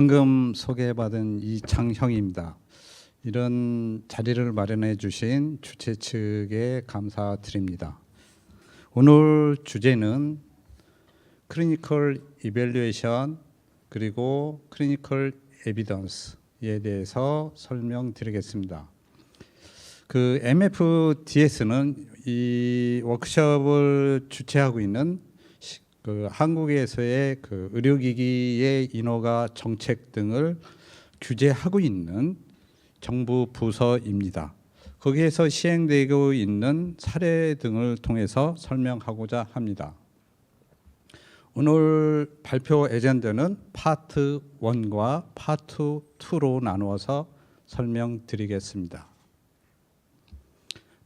방금 소개받은 이장형입니다. 이런 자리를 마련해 주신 주최 측에 감사드립니다. 오늘 주제는 클리니컬 이밸류에이션 그리고 클리니컬 에비던스에 대해서 설명드리겠습니다. 그 MFDS는 이 워크숍을 주최하고 있는 그 한국에서의 그 의료기기의 인허가 정책 등을 규제하고 있는 정부 부서입니다. 거기에서 시행되고 있는 사례 등을 통해서 설명하고자 합니다. 오늘 발표 에젠더는 파트 1과 파트 2로 나누어서 설명드리겠습니다.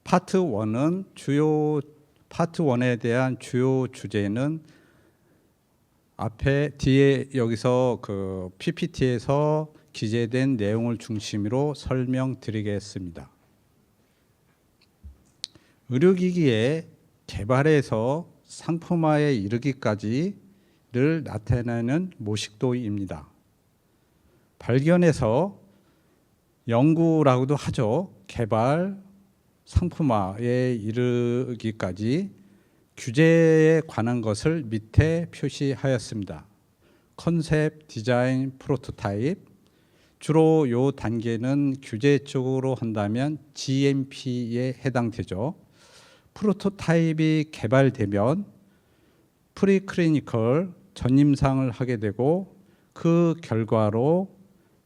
파트 1은 파트 1에 대한 주요 주제는 뒤에 여기서 그 PPT에서 기재된 내용을 중심으로 설명드리겠습니다. 의료기기의 개발에서 상품화에 이르기까지를 나타내는 모식도입니다. 발견에서 연구라고도 하죠. 개발, 상품화에 이르기까지 규제에 관한 것을 밑에 표시하였습니다. 컨셉, 디자인, 프로토타입. 주로 이 단계는 규제 쪽으로 한다면 GMP에 해당되죠. 프로토타입이 개발되면 프리클리니컬 전임상을 하게 되고 그 결과로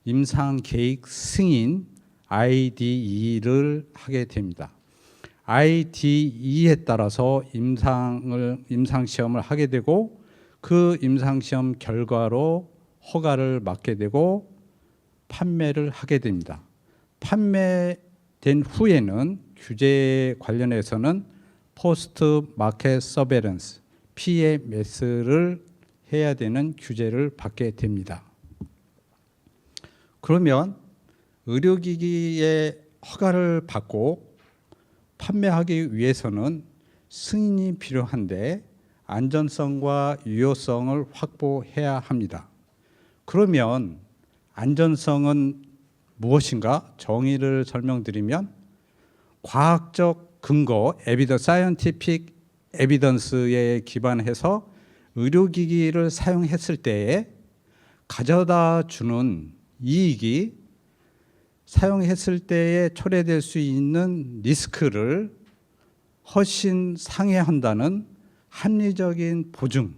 임상 계획 승인 IDE를 하게 됩니다. IDE에 따라서 임상시험을 하게 되고 그 임상시험 결과로 허가를 받게 되고 판매를 하게 됩니다. 판매된 후에는 규제 관련해서는 포스트 마켓 서베런스 PMS를 해야 되는 규제를 받게 됩니다. 그러면 의료기기의 허가를 받고 판매하기 위해서는 승인이 필요한데 안전성과 유효성을 확보해야 합니다. 그러면 안전성은 무엇인가? 정의를 설명드리면 과학적 근거, 사이언티픽 에비던스에 기반해서 의료기기를 사용했을 때에 가져다 주는 이익이 사용했을 때에 초래될 수 있는 리스크를 훨씬 상회한다는 합리적인 보증이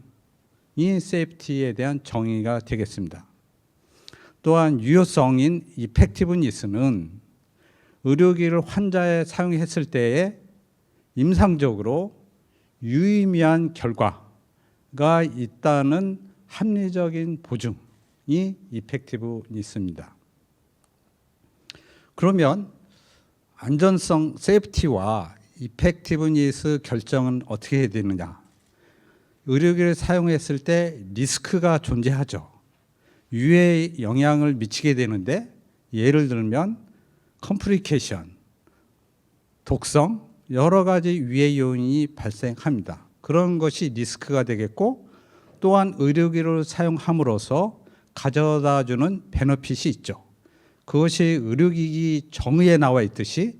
세이프티에 대한 정의가 되겠습니다. 또한 유효성인 이펙티브니스는 의료기기를 환자에 사용했을 때에 임상적으로 유의미한 결과가 있다는 합리적인 보증이 이펙티브니스입니다. 그러면 안전성, 세이프티와 이펙티브니스 결정은 어떻게 해야 되느냐? 의료기기를 사용했을 때 리스크가 존재하죠. 유해 영향을 미치게 되는데 예를 들면 컴플리케이션, 독성, 여러 가지 유해 요인이 발생합니다. 그런 것이 리스크가 되겠고 또한 의료기기를 사용함으로써 가져다주는 베너핏이 있죠. 그것이 의료기기 정의에 나와 있듯이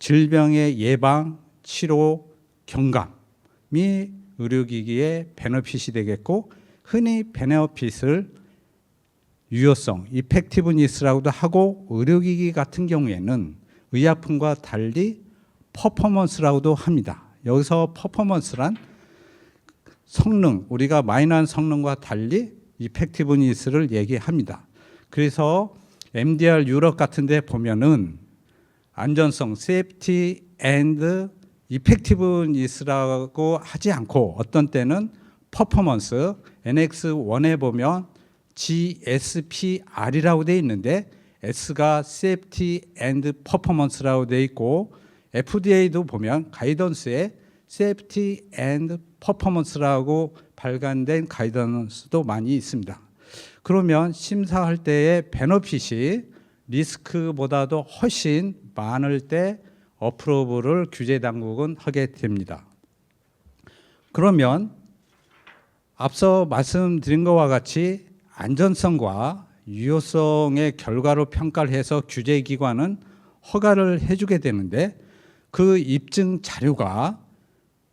질병의 예방, 치료, 경감이 의료기기의 베너핏이 되겠고 흔히 베너핏을 유효성, 이펙티브니스라고도 하고 의료기기 같은 경우에는 의약품과 달리 퍼포먼스라고도 합니다. 여기서 퍼포먼스란 성능, 우리가 마이너한 성능과 달리 이펙티브니스를 얘기합니다. 그래서 MDR 유럽 같은 데 보면은 안전성, 세이프티 앤드 이펙티브니스라고 하지 않고 어떤 때는 퍼포먼스, NX1에 보면 GSPR이라고 되어 있는데 S가 세이프티 앤드 퍼포먼스라고 되어 있고 FDA도 보면 가이던스에 세이프티 앤드 퍼포먼스라고 발간된 가이던스도 많이 있습니다. 그러면 심사할 때의 베너핏이 리스크보다도 훨씬 많을 때 어프로브를 규제 당국은 하게 됩니다. 그러면 앞서 말씀드린 것과 같이 안전성과 유효성의 결과로 평가를 해서 규제기관은 허가를 해주게 되는데 그 입증 자료가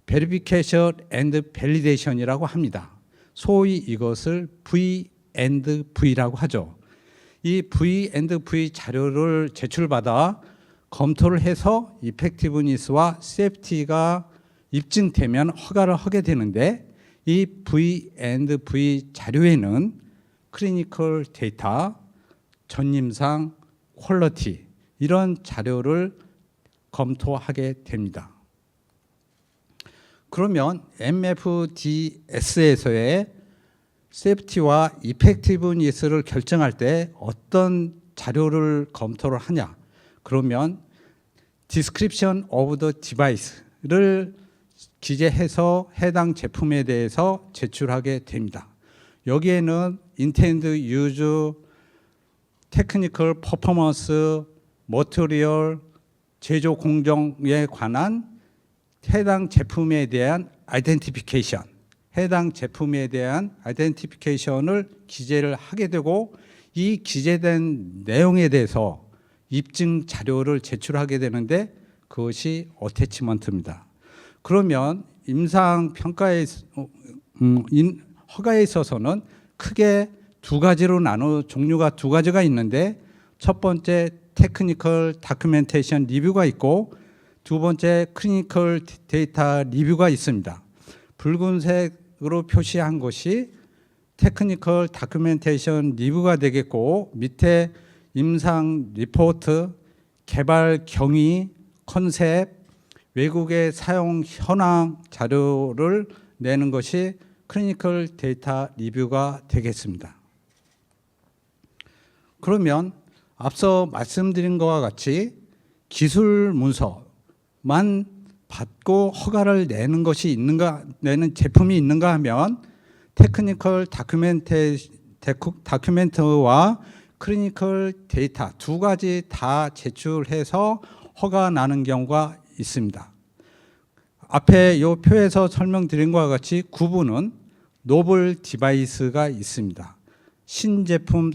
Verification and Validation이라고 합니다. 소위 이것을 V&V라고 하죠. 이 V&V 자료를 제출받아 검토를 해서 이펙티브니스와 세이프티가 입증되면 허가를 하게 되는데 이 V&V 자료에는 클리니컬 데이터, 전임상, 퀄리티 이런 자료를 검토하게 됩니다. 그러면 MFDS에서의 세이프티와 이펙티브니스를 결정할 때 어떤 자료를 검토를 하냐? 그러면 Description of the Device를 기재해서 해당 제품에 대해서 제출하게 됩니다. 여기에는 Intended Use, Technical Performance, Material, 제조 공정에 관한 해당 제품에 대한 아이덴티피케이션, 해당 제품에 대한 아이덴티피케이션을 기재를 하게 되고 이 기재된 내용에 대해서 입증 자료를 제출하게 되는데 그것이 어태치먼트입니다. 그러면 임상 평가에 허가에 있어서는 크게 두 가지로 종류가 두 가지가 있는데 첫 번째 테크니컬 다큐멘테이션 리뷰가 있고 두 번째 클리니컬 데이터 리뷰가 있습니다. 붉은색으로 표시한 것이 테크니컬 다큐멘테이션 리뷰가 되겠고 밑에 임상 리포트, 개발 경위, 컨셉, 외국의 사용 현황 자료를 내는 것이 클리니컬 데이터 리뷰가 되겠습니다. 그러면 앞서 말씀드린 것과 같이 기술 문서만 받고 허가를 내는 것이 있는가, 내는 제품이 있는가 하면 테크니컬 다큐멘트와 클리니컬 데이터 두 가지 다 제출해서 허가 나는 경우가 있습니다. 앞에 이 표에서 설명드린 것과 같이 구분은 노블 디바이스가 있습니다. 신제품,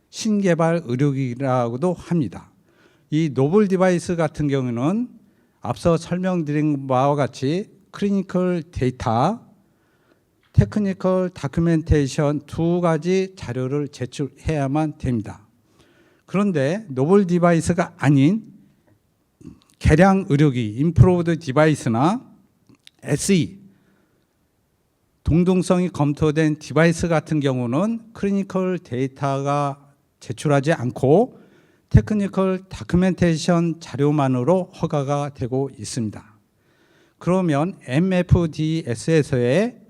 신개발 의료기기라고도 합니다. 이 노블 디바이스 같은 경우는 앞서 설명드린 바와 같이 클리니컬 데이터, 테크니컬 다큐멘테이션 두 가지 자료를 제출해야만 됩니다. 그런데 노블 디바이스가 아닌 개량 의료기, 임프로브드 디바이스나 SE, 동등성이 검토된 디바이스 같은 경우는 클리니컬 데이터가 제출하지 않고 테크니컬 다큐멘테이션 자료만으로 허가가 되고 있습니다. 그러면 MFDS에서의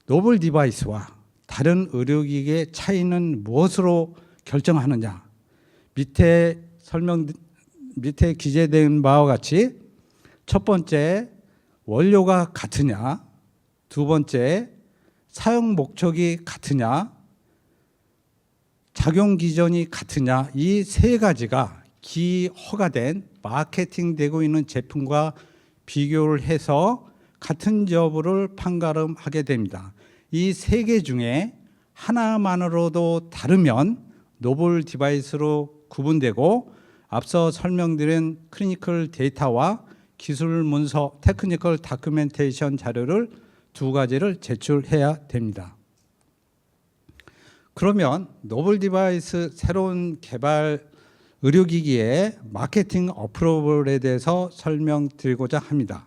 노블 디바이스와 다른 의료기기의 차이는 무엇으로 결정하느냐? 밑에 기재된 바와 같이 첫 번째 원료가 같으냐, 두 번째 사용 목적이 같으냐, 작용 기전이 같으냐, 이 세 가지가 기허가된 마케팅되고 있는 제품과 비교를 해서 같은 여부를 판가름하게 됩니다. 이 세 개 중에 하나만으로도 다르면 노블 디바이스로 구분되고 앞서 설명드린 클리니컬 데이터와 기술 문서, 테크니컬 다큐멘테이션 자료를 두 가지를 제출해야 됩니다. 그러면 노블 디바이스 새로운 개발 의료기기의 마케팅 어프로벌에 대해서 설명드리고자 합니다.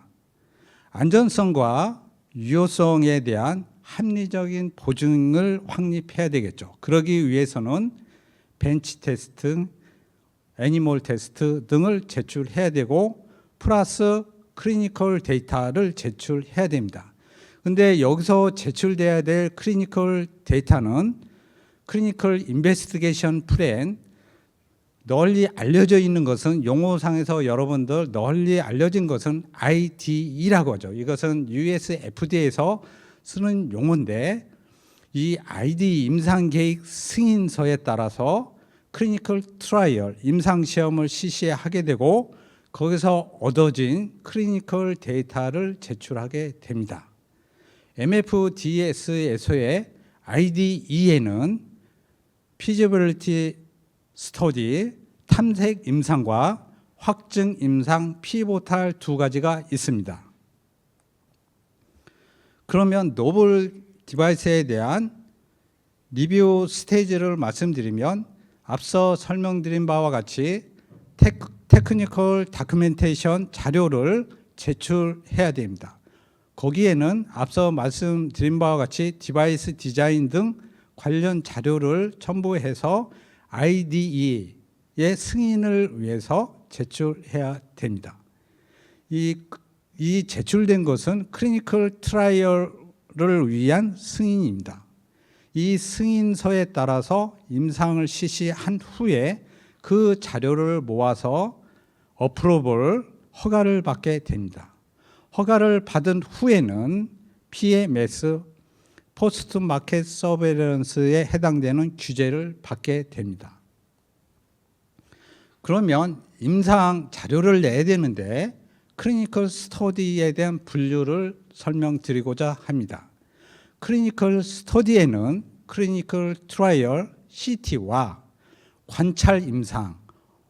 안전성과 유효성에 대한 합리적인 보증을 확립해야 되겠죠. 그러기 위해서는 벤치 테스트, 애니멀 테스트 등을 제출해야 되고 플러스 클리니컬 데이터를 제출해야 됩니다. 근데 여기서 제출돼야 될 클리니컬 데이터는 클리니컬 인베스티게이션 플랜, 널리 알려져 있는 것은 용어상에서 여러분들 널리 알려진 것은 IDE라고 하죠. 이것은 US FDA에서 쓰는 용어인데 이 IDE 임상계획 승인서에 따라서 클리니컬 트라이얼 임상시험을 실시하게 되고 거기서 얻어진 클리니컬 데이터를 제출하게 됩니다. MFDS에서의 IDE에는 feasibility study, 탐색 임상과 확증 임상 피보탈 두 가지가 있습니다. 그러면 노블 디바이스에 대한 리뷰 스테이지를 말씀드리면 앞서 설명드린 바와 같이 테크니컬 다큐멘테이션 자료를 제출해야 됩니다. 거기에는 앞서 말씀드린 바와 같이 디바이스 디자인 등 관련 자료를 첨부해서 IDE의 승인을 위해서 제출해야 됩니다. 이 제출된 것은 클리니컬 트라이얼을 위한 승인입니다. 이 승인서에 따라서 임상을 실시한 후에 그 자료를 모아서 어프로벌, 허가를 받게 됩니다. 허가를 받은 후에는 PMS, 포스트 마켓 서베이런스에 해당되는 규제를 받게 됩니다. 그러면 임상 자료를 내야 되는데 클리니컬 스터디에 대한 분류를 설명드리고자 합니다. 클리니컬 스터디에는 클리니컬 트라이얼, CT와 관찰 임상,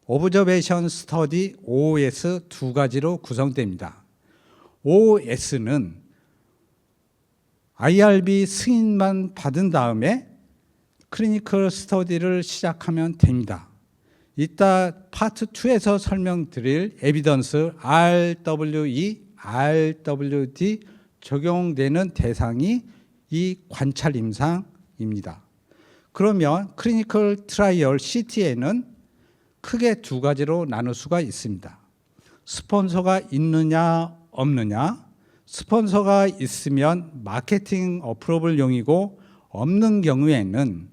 오브저베이션 스터디, OS 두 가지로 구성됩니다. OS는 IRB 승인만 받은 다음에 클리니컬 스터디를 시작하면 됩니다. 이따 파트 2에서 설명드릴 에비던스 RWE, RWD 적용되는 대상이 이 관찰 임상입니다. 그러면 클리니컬 트라이얼 CT에는 크게 두 가지로 나눌 수가 있습니다. 스폰서가 있느냐 없느냐, 스폰서가 있으면 마케팅 어프로벌용이고 없는 경우에는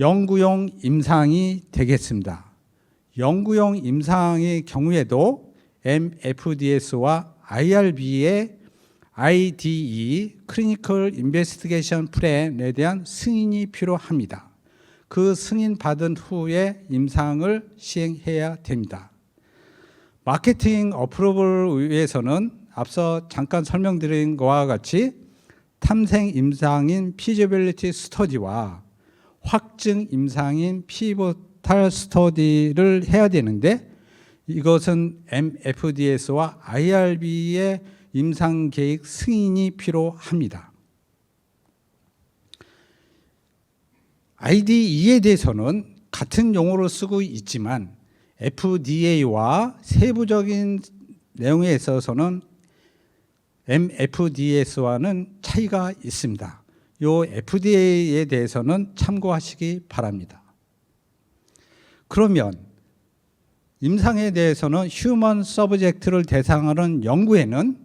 연구용 임상이 되겠습니다. 연구용 임상의 경우에도 MFDS와 IRB의 IDE, 클리니컬 인베스티게이션 플랜에 대한 승인이 필요합니다. 그 승인 받은 후에 임상을 시행해야 됩니다. 마케팅 어프로벌을 위해서는 앞서 잠깐 설명드린 것과 같이 탐색 임상인 피지빌리티 스터디와 확증 임상인 피보탈 스터디를 해야 되는데 이것은 MFDS와 IRB의 임상 계획 승인이 필요합니다. IDE에 대해서는 같은 용어를 쓰고 있지만 FDA와 세부적인 내용에 있어서는 MFDS와는 차이가 있습니다. 이 FDA에 대해서는 참고하시기 바랍니다. 그러면 임상에 대해서는 휴먼 서브젝트를 대상으로 연구에는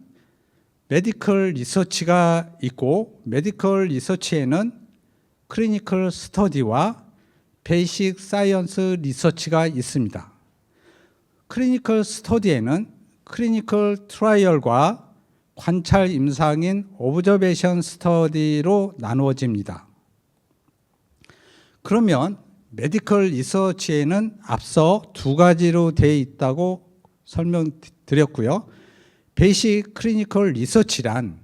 메디컬 리서치가 있고 메디컬 리서치에는 클리니컬 스터디와 베이식 사이언스 리서치가 있습니다. 클리니컬 스터디에는 클리니컬 트라이얼과 관찰 임상인 오브저베이션 스터디로 나누어집니다. 그러면 메디컬 리서치에는 앞서 두 가지로 되어 있다고 설명드렸고요. 베이식 클리니컬 리서치란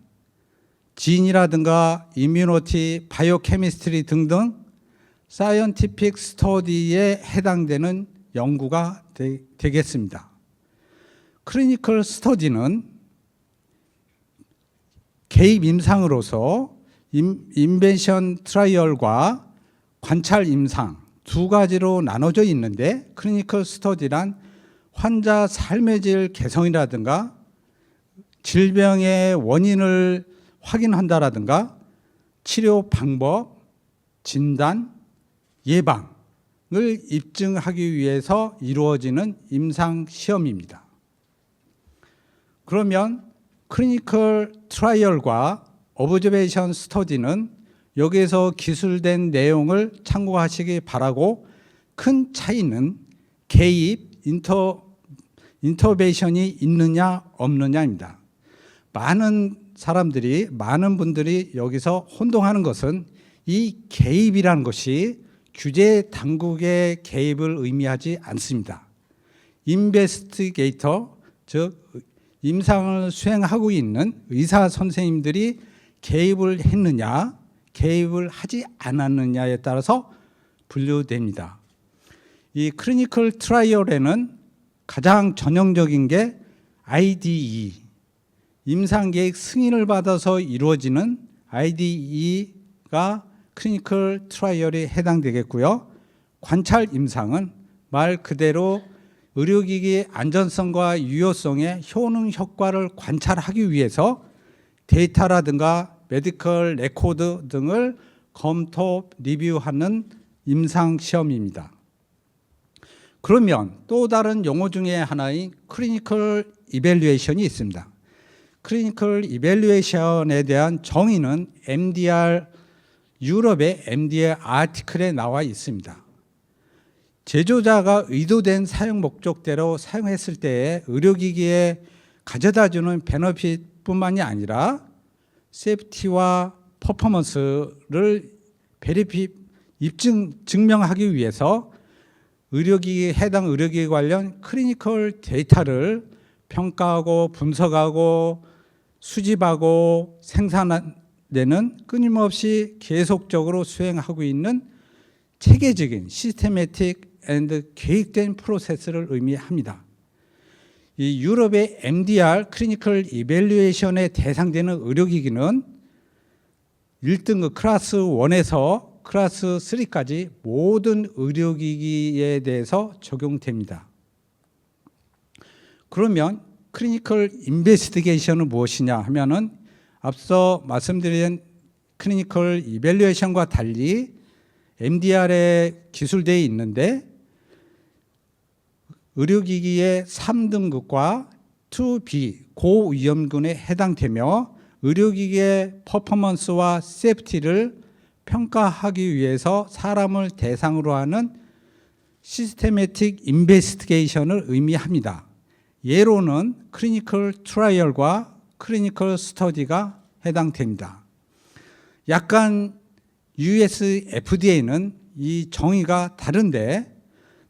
진이라든가 이뮤노티, 바이오케미스트리 등등 사이언티픽 스터디에 해당되는 연구가 되겠습니다. 클리니컬 스터디는 개입 임상으로서 인벤션 트라이얼과 관찰 임상 두 가지로 나눠져 있는데 클리니컬 스터디란 환자 삶의 질 개선이라든가 질병의 원인을 확인한다라든가 치료 방법, 진단, 예방을 입증하기 위해서 이루어지는 임상 시험입니다. 그러면 클리니컬 트라이얼과 오브저베이션 스터디는 여기에서 기술된 내용을 참고하시기 바라고 큰 차이는 개입, 인터베이션이 있느냐 없느냐입니다. 많은 분들이 여기서 혼동하는 것은 이 개입이라는 것이 규제 당국의 개입을 의미하지 않습니다. 인베스티게이터, 즉 임상을 수행하고 있는 의사 선생님들이 개입을 했느냐, 개입을 하지 않았느냐에 따라서 분류됩니다. 이 클리니컬 트라이얼에는 가장 전형적인 게 IDE, 임상계획 승인을 받아서 이루어지는 IDE가 클리니컬 트라이얼에 해당되겠고요. 관찰 임상은 말 그대로 의료기기의 안전성과 유효성의 효능 효과를 관찰하기 위해서 데이터라든가 메디컬 레코드 등을 검토 리뷰하는 임상시험입니다. 그러면 또 다른 용어 중에 하나인 클리니컬 이밸루에이션이 있습니다. 클리니컬 이밸루에이션에 대한 정의는 MDR, 유럽의 MDR 아티클에 나와 있습니다. 제조자가 의도된 사용 목적대로 사용했을 때에 의료기기에 가져다주는 베너핏뿐만이 아니라 세이프티와 퍼포먼스를 증명하기 위해서 해당 의료기기 관련 클리니컬 데이터를 평가하고 분석하고 수집하고 생산되는 끊임없이 계속적으로 수행하고 있는 체계적인 시스테매틱 앤드 계획된 프로세스를 의미합니다. 이 유럽의 MDR 클리니컬 이밸루에이션에 대상되는 의료기기는 1등급 클래스 1에서 클래스 3까지 모든 의료기기에 대해서 적용됩니다. 그러면 클리니컬 인베스티게이션은 무엇이냐 하면은 앞서 말씀드린 클리니컬 이밸루에이션과 달리 MDR에 기술되어 있는데 의료기기의 3등급과 2B 고위험군에 해당되며 의료기기의 퍼포먼스와 세이프티를 평가하기 위해서 사람을 대상으로 하는 시스테매틱 인베스티게이션을 의미합니다. 예로는 클리니컬 트라이얼과 클리니컬 스터디가 해당됩니다. 약간 US FDA는 이 정의가 다른데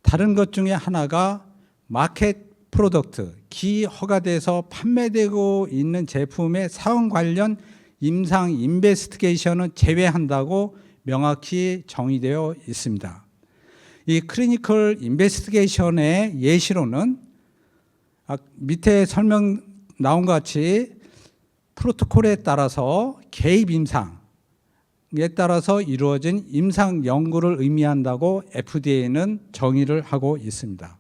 다른 것 중에 하나가 마켓 프로덕트, 기허가돼서 판매되고 있는 제품의 사용 관련 임상 인베스티게이션은 제외한다고 명확히 정의되어 있습니다. 이 클리니컬 인베스티게이션의 예시로는 밑에 설명 나온 것 같이 프로토콜에 따라서 개입 임상에 따라서 이루어진 임상 연구를 의미한다고 FDA는 정의를 하고 있습니다.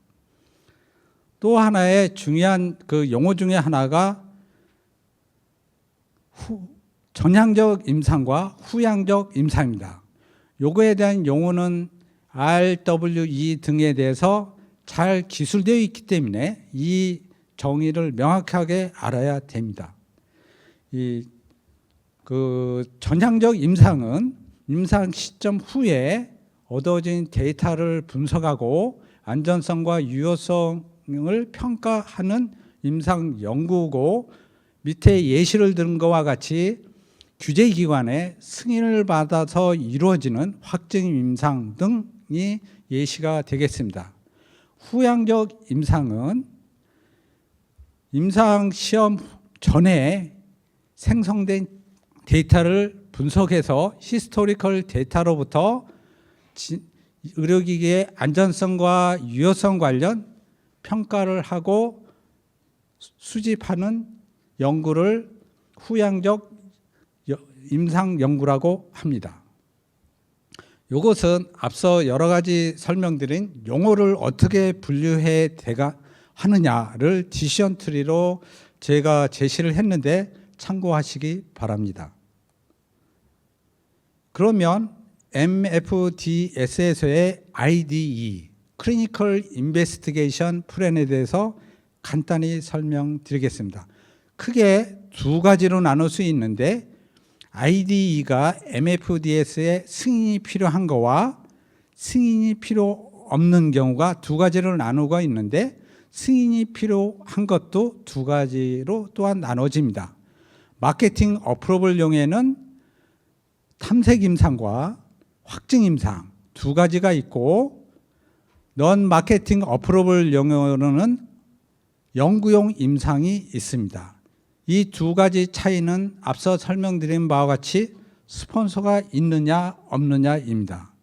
또 하나의 중요한 그 용어 중에 하나가 전향적 임상과 후향적 임상입니다. 요거에 대한 용어는 RWE 등에 대해서 잘 기술되어 있기 때문에 이 정의를 명확하게 알아야 됩니다. 전향적 임상은 임상 시점 후에 얻어진 데이터를 분석하고 안전성과 유효성을 평가하는 임상 연구고 밑에 예시를 든 것과 같이 규제기관의 승인을 받아서 이루어지는 확증 임상 등이 예시가 되겠습니다. 후향적 임상은 임상 시험 전에 생성된 데이터를 분석해서 히스토리컬 데이터로부터 의료기기의 안전성과 유효성 관련 평가를 하고 수집하는 연구를 후향적 임상 연구라고 합니다. 이것은 앞서 여러 가지 설명드린 용어를 어떻게 분류해 하느냐를 디시전 트리로 제가 제시를 했는데 참고하시기 바랍니다. 그러면 MFDS에서의 IDE, Clinical Investigation Plan에 대해서 간단히 설명드리겠습니다. 크게 두 가지로 나눌 수 있는데 IDE가 MFDS의 승인이 필요한 거와 승인이 필요 없는 경우가 두 가지로 나누고 있는데 승인이 필요한 것도 두 가지로 또한 나눠집니다. 마케팅 어프로벌용에는 탐색 임상과 확증 임상 두 가지가 있고 넌 마케팅 어프로벌용으로는 연구용 임상이 있습니다. 이 두 가지 차이는 앞서 설명드린 바와 같이 스폰서가 있느냐 없느냐입니다.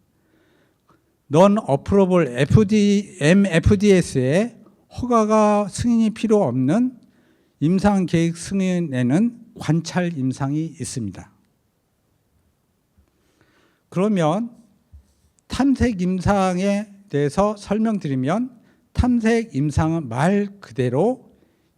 Non-Approvable MFDS에 허가가 승인이 필요 없는 임상 계획 승인에는 관찰 임상이 있습니다. 그러면 탐색 임상에 대해서 설명드리면, 탐색 임상은 말 그대로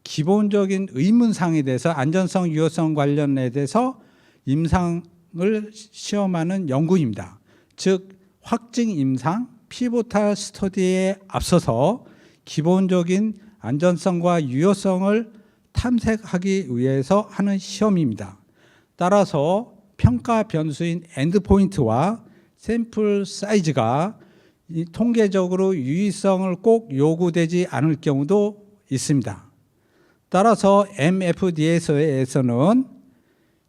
기본적인 의문사항에 대해서 안전성, 유효성 관련에 대해서 임상을 시험하는 연구입니다. 즉 확증 임상, 피보탈 스터디에 앞서서 기본적인 안전성과 유효성을 탐색하기 위해서 하는 시험입니다. 따라서 평가 변수인 엔드포인트와 샘플 사이즈가 통계적으로 유의성을 꼭 요구되지 않을 경우도 있습니다. 따라서 MFDS에서는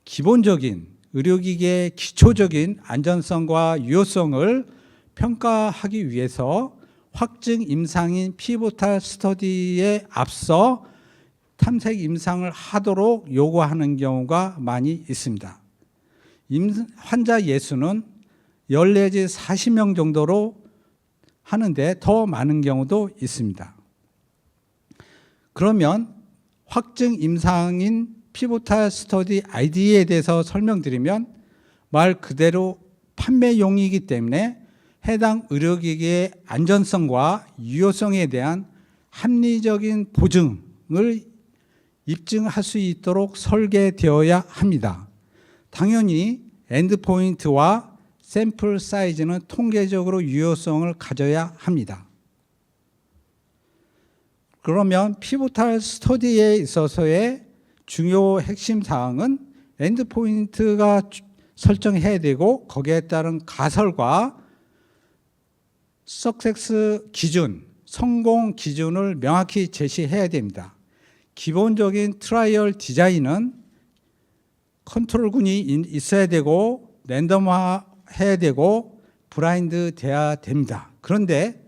기본적인 의료기기의 기초적인 안전성과 유효성을 평가하기 위해서 확증 임상인 피보탈 스터디에 앞서 탐색 임상을 하도록 요구하는 경우가 많이 있습니다. 환자 예수는 10 내지 40명 정도로 하는데 더 많은 경우도 있습니다. 그러면 확증 임상인 피보탈 스터디 IDE에 대해서 설명드리면, 말 그대로 판매용이기 때문에 해당 의료기기의 안전성과 유효성에 대한 합리적인 보증을 입증할 수 있도록 설계되어야 합니다. 당연히 엔드포인트와 샘플 사이즈는 통계적으로 유효성을 가져야 합니다. 그러면 피보탈 스터디에 있어서의 중요 핵심 사항은 엔드포인트가 설정해야 되고, 거기에 따른 가설과 석세스 기준, 성공 기준을 명확히 제시해야 됩니다. 기본적인 트라이얼 디자인은 컨트롤군이 있어야 되고, 랜덤화해야 되고, 블라인드 돼야 됩니다. 그런데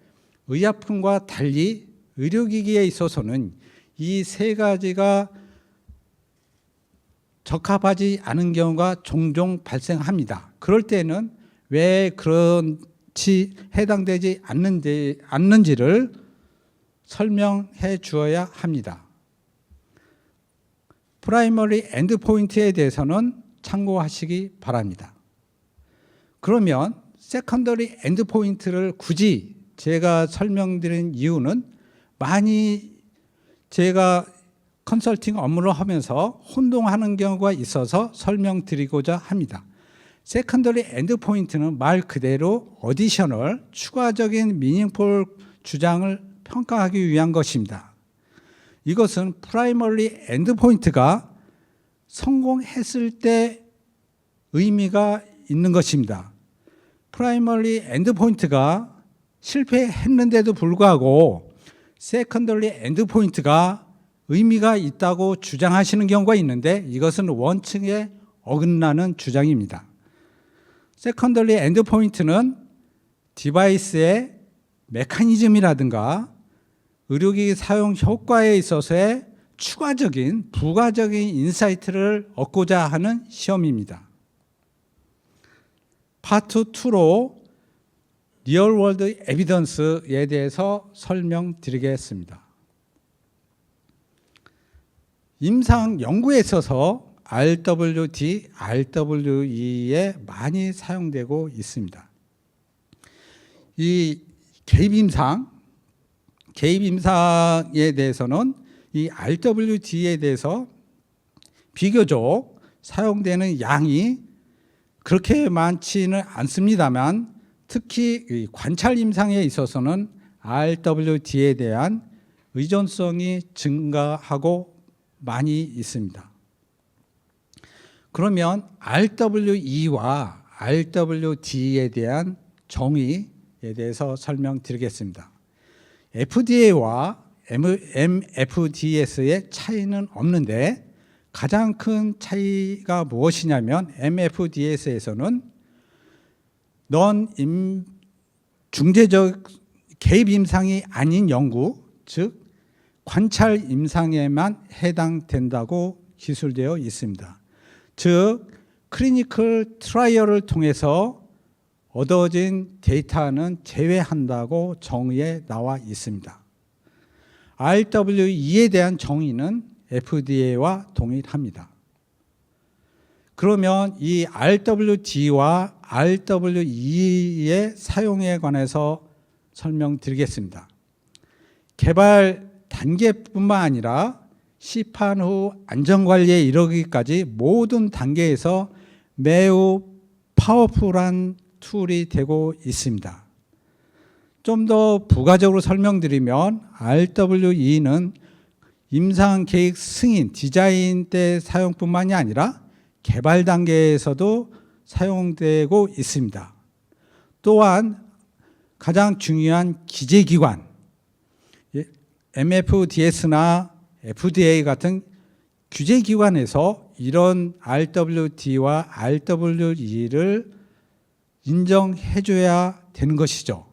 의약품과 달리 의료기기에 있어서는 이 세 가지가 적합하지 않은 경우가 종종 발생합니다. 그럴 때는 왜 그런지 해당되지 않는지를 설명해 주어야 합니다. 프라이머리 엔드포인트에 대해서는 참고하시기 바랍니다. 그러면 세컨더리 엔드포인트를 굳이 제가 설명드린 이유는, 많이 제가 컨설팅 업무를 하면서 혼동하는 경우가 있어서 설명드리고자 합니다. 세컨더리 엔드포인트는 말 그대로 어디셔널, 추가적인 미닝풀 주장을 평가하기 위한 것입니다. 이것은 프라이머리 엔드포인트가 성공했을 때 의미가 있는 것입니다. 프라이머리 엔드포인트가 실패했는데도 불구하고 세컨더리 엔드포인트가 의미가 있다고 주장하시는 경우가 있는데, 이것은 원칙에 어긋나는 주장입니다. 세컨더리 엔드포인트는 디바이스의 메커니즘이라든가 의료기기 사용 효과에 있어서의 추가적인 부가적인 인사이트를 얻고자 하는 시험입니다. 파트 2로 리얼월드 에비던스에 대해서 설명드리겠습니다. 임상 연구에 있어서 RWD, RWE에 많이 사용되고 있습니다. 이 개입 임상에 대해서는 이 RWD에 대해서 비교적 사용되는 양이 그렇게 많지는 않습니다만, 특히 관찰 임상에 있어서는 RWD에 대한 의존성이 증가하고 많이 있습니다. 그러면 RWE와 RWD에 대한 정의에 대해서 설명드리겠습니다. FDA와 MFDS의 차이는 없는데, 가장 큰 차이가 무엇이냐면, MFDS에서는 중재적 개입 임상이 아닌 연구, 즉 관찰 임상에만 해당된다고 기술되어 있습니다. 즉 클리니컬 트라이얼을 통해서 얻어진 데이터는 제외한다고 정의에 나와 있습니다. RWE에 대한 정의는 FDA와 동일합니다. 그러면 이 RWD와 RWE의 사용에 관해서 설명드리겠습니다. 개발 단계뿐만 아니라 시판 후 안전관리에 이르기까지 모든 단계에서 매우 파워풀한 툴이 되고 있습니다. 좀 더 부가적으로 설명드리면 RWE는 임상 계획 승인, 디자인 때 사용뿐만이 아니라 개발 단계에서도 사용되고 있습니다. 또한 가장 중요한 기재기관, MFDS나 FDA 같은 규제기관에서 이런 RWD와 RWE를 인정해줘야 되는 것이죠.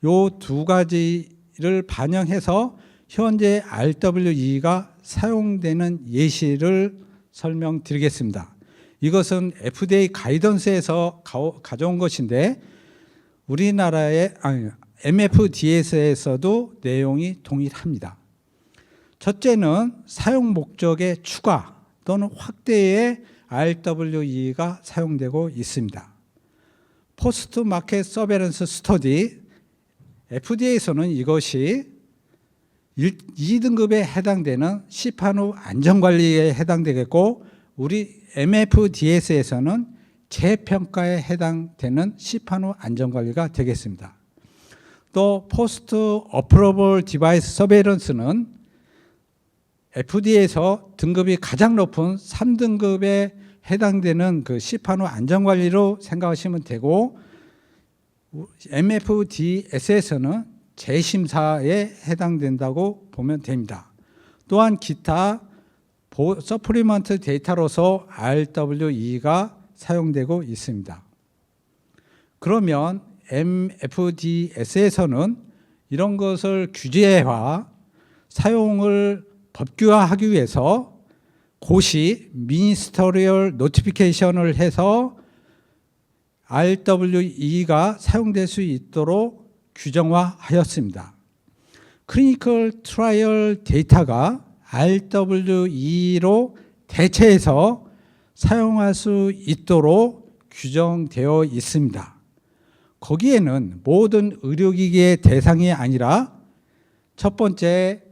이 두 가지를 반영해서 현재 RWE가 사용되는 예시를 설명드리겠습니다. 이것은 FDA 가이던스에서 가져온 것인데 우리나라의 MFDS에서도 내용이 동일합니다. 첫째는 사용 목적의 추가 또는 확대에 RWE가 사용되고 있습니다. 포스트 마켓 서베런스 스터디, FDA에서는 이것이 2등급에 해당되는 시판 후 안전관리에 해당되겠고 우리 MFDS에서는 재평가에 해당되는 시판 후 안전관리가 되겠습니다. 또 포스트 어프로벌 디바이스 서베이런스는 FDA에서 등급이 가장 높은 3등급에 해당되는 그 시판 후 안전관리로 생각하시면 되고 MFDS에서는 재심사에 해당된다고 보면 됩니다. 또한 기타 서프리먼트 데이터로서 RWE가 사용되고 있습니다. 그러면 MFDS에서는 이런 것을 규제화, 사용을 법규화하기 위해서 고시 미니스터리얼 노티피케이션을 해서 RWE가 사용될 수 있도록 규정화하였습니다. 클리니컬 트라이얼 데이터가 RWE로 대체해서 사용할 수 있도록 규정되어 있습니다. 거기에는 모든 의료기기의 대상이 아니라 첫 번째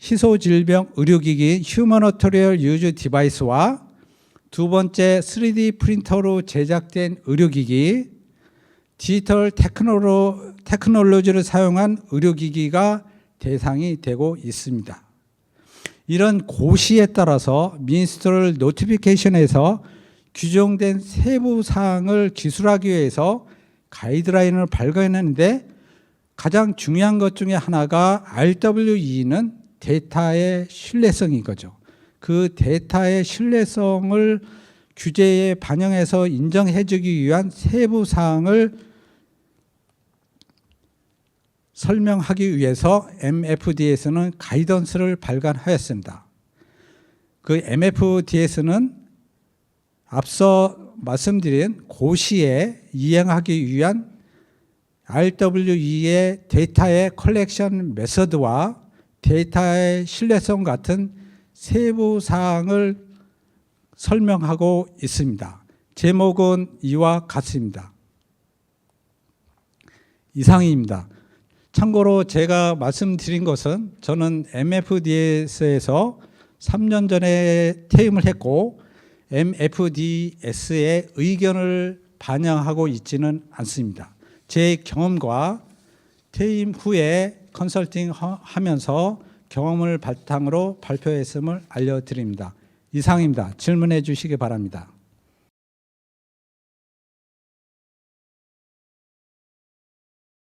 희소질병 의료기기 휴머너토리얼 유즈 디바이스와 두 번째 3D 프린터로 제작된 의료기기 디지털 테크놀로지를 사용한 의료기기가 대상이 되고 있습니다. 이런 고시에 따라서 미니스트럴 노티피케이션에서 규정된 세부 사항을 기술하기 위해서 가이드라인을 발견했는데 가장 중요한 것 중에 하나가 RWE는 데이터의 신뢰성인 거죠. 그 데이터의 신뢰성을 규제에 반영해서 인정해 주기 위한 세부 사항을 설명하기 위해서 MFDS는 가이던스를 발간하였습니다. 그 MFDS는 앞서 말씀드린 고시에 이행하기 위한 RWE의 데이터의 컬렉션 메서드와 데이터의 신뢰성 같은 세부 사항을 설명하고 있습니다. 제목은 이와 같습니다. 이상입니다. 참고로 제가 말씀드린 것은 저는 MFDS에서 3년 전에 퇴임을 했고 MFDS의 의견을 반영하고 있지는 않습니다. 제 경험과 퇴임 후에 컨설팅 하면서 경험을 바탕으로 발표했음을 알려드립니다. 이상입니다. 질문해 주시기 바랍니다.